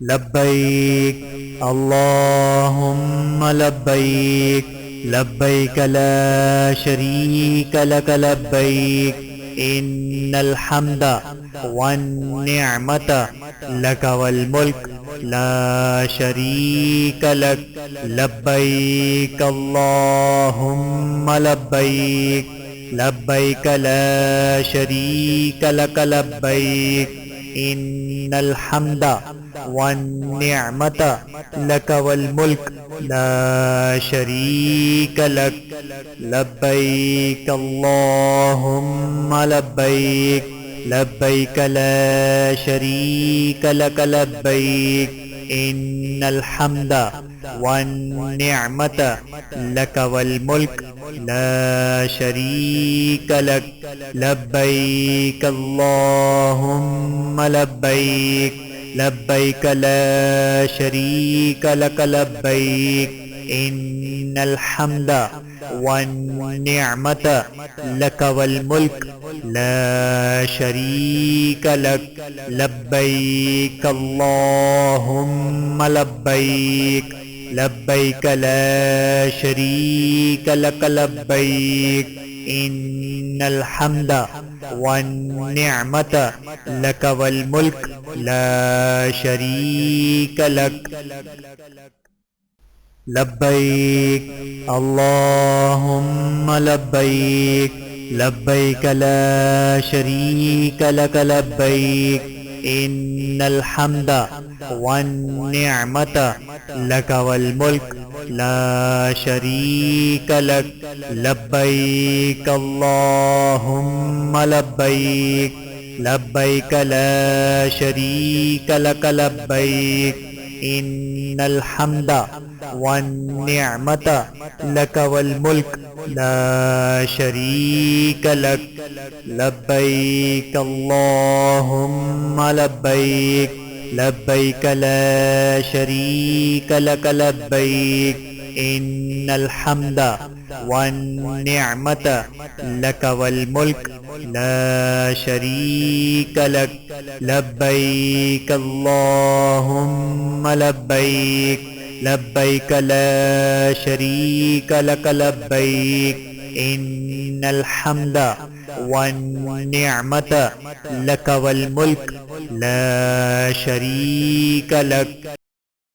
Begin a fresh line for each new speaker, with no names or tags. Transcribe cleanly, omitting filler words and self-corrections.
لبيك اللهم لبيك لبيك لا شريك لك لبيك إن الحمد والنعمة لك والملك لا شريك لك لبيك اللهم لبيك لبيك لا شريك لك لبيك إن الحمد والنعمة لك والملك لا شريك لك لبيك اللهم لبيك لبيك لا شريك لك لبيك إن الحمد والنعمة لك والملك لا شريك لك لبيك اللهم لبيك لبيك لا شريك لك لبيك إن الحمد والنعمة لك والملك لا شريك لك لبيك اللهم لبيك لبيك لا شريك لك لبيك إن الحمد والنعمة لك والملك لا شريك لك لبيك اللهم لبيك لبيك لا شريك لك لبيك إن الحمد والنعمة لك والملك لا شريك لك لبيك اللهم لبيك لبيك لا شريك لك لبيك إن الحمد والنعمة لك والملك لا شريك لك لبيك اللهم لبيك لبيك لا شريك لك لبيك إن الحمد والنعمة لك والملك لا شريك لك لبيك اللهم لبيك لبيك لا شريك لك لبيك إن الحمد والنعمة لك والملك لا شريك لك